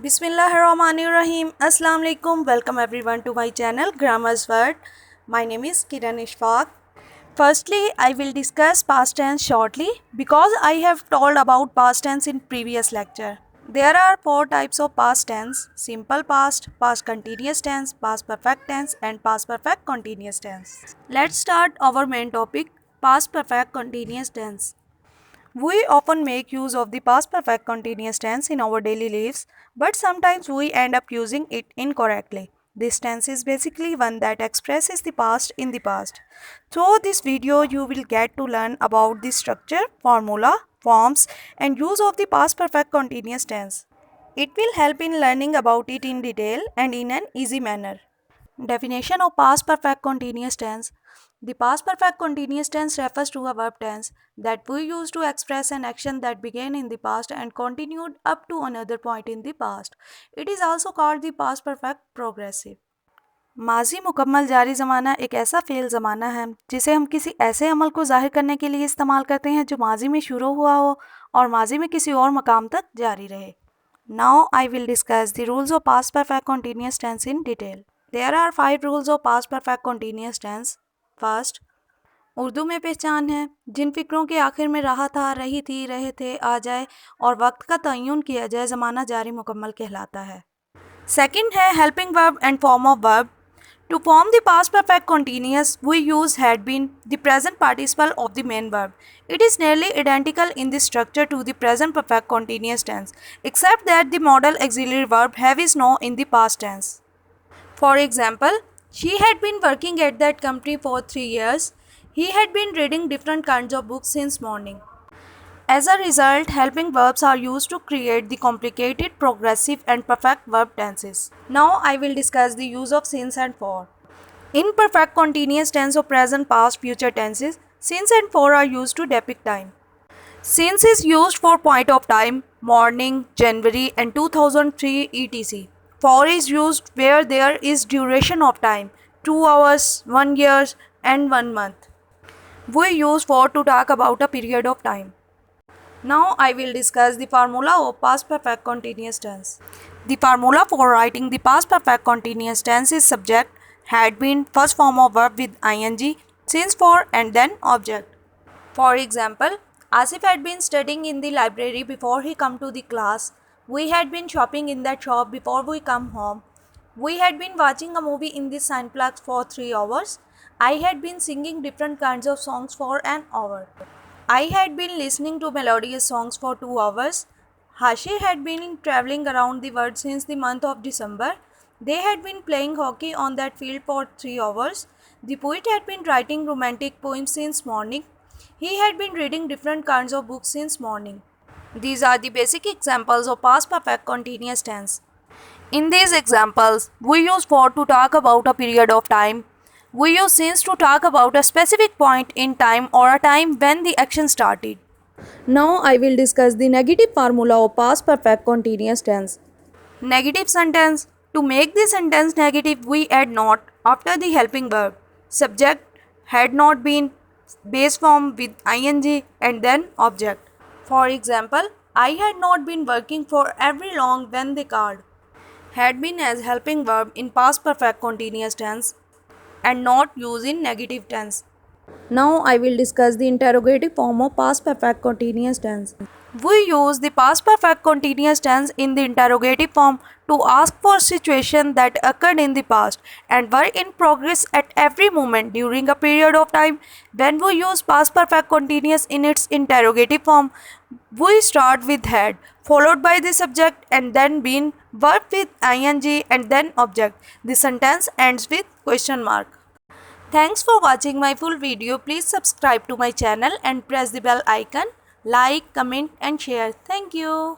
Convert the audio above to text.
Bismillahirrahmanirrahim. Assalamu alaikum. Welcome everyone to my channel Grammar's Word. My name is Kiran Ishfaq. Firstly, I will discuss past tense shortly because I have told about past tense in previous lecture. There are four types of past tense: simple past, past continuous tense, past perfect tense and past perfect continuous tense. Let's start our main topic, past perfect continuous tense. We often make use of the past perfect continuous tense in our daily lives, but sometimes we end up using it incorrectly. This tense is basically one that expresses the past in the past. Through this video, you will get to learn about the structure, formula, forms, and use of the past perfect continuous tense. It will help in learning about it in detail and in an easy manner. Definition of past perfect continuous tense. The past perfect continuous tense refers to a verb tense that we use to express an action that began in the past and continued up to another point in the past. It is also called the past perfect progressive. माजी मुकम्मल जारी ज़माना एक ऐसा fail ज़माना है जिसे हम किसी ऐसे अमल को ज़ाहिर करने के लिए इस्तेमाल करते हैं जो माजी में शुरू हुआ हो और माजी में किसी और मकाम तक जारी रहे. Now I will discuss the rules of past perfect continuous tense in detail. There are 5 rules of past perfect continuous tense. First, Urdu में पहचान है जिन फ़िक्रों के आखिर में रहा था, रही थी, रहे थे, आ जाए और वक्त का तयन किया जाए ज़माना जारी मुकम्मल कहलाता है. Second है helping verb and form of verb. To form the past perfect continuous, we use had been, the present participle of the main verb. It is nearly identical in the structure to the present perfect continuous tense, except that the modal auxiliary verb have is no in the past tense. For example, she had been working at that company for 3 years. He had been reading different kinds of books since morning. As a result, helping verbs are used to create the complicated progressive and perfect verb tenses. Now I will discuss the use of since and for. In perfect continuous tense of present, past, future tenses, since and for are used to depict time. Since is used for point of time, morning, January and 2003 etc. For is used where there is duration of time, 2 hours, 1 year and 1 month. We use for to talk about a period of time. Now I will discuss the formula of past perfect continuous tense. The formula for writing the past perfect continuous tense is subject, had been, first form of verb with ing, since for and then object. For example, Asif had been studying in the library before he come to the class. We had been shopping in that shop before we come home. We had been watching a movie in the Cineplex for 3 hours. I had been singing different kinds of songs for an hour. I had been listening to melodious songs for 2 hours. Hashi had been traveling around the world since the month of December. They had been playing hockey on that field for 3 hours. The poet had been writing romantic poems since morning. He had been reading different kinds of books since morning. These are the basic examples of past perfect continuous tense. In these examples, we use for to talk about a period of time. We use since to talk about a specific point in time or a time when the action started. Now I will discuss the negative formula of past perfect continuous tense. Negative sentence. To make the sentence negative, we add not after the helping verb. Subject, had not been, base form with ing and then object. For example, I had not been working for very long when they called. Had been as helping verb in past perfect continuous tense and not used in negative tense. Now I will discuss the interrogative form of past perfect continuous tense. We use the past perfect continuous tense in the interrogative form to ask for situations that occurred in the past and were in progress at every moment during a period of time. When we use past perfect continuous in its interrogative form, we start with had, followed by the subject and then been, verb with ing and then object. The sentence ends with question mark. Thanks for watching my full video. Please subscribe to my channel and press the bell icon. Like, comment and share. Thank you.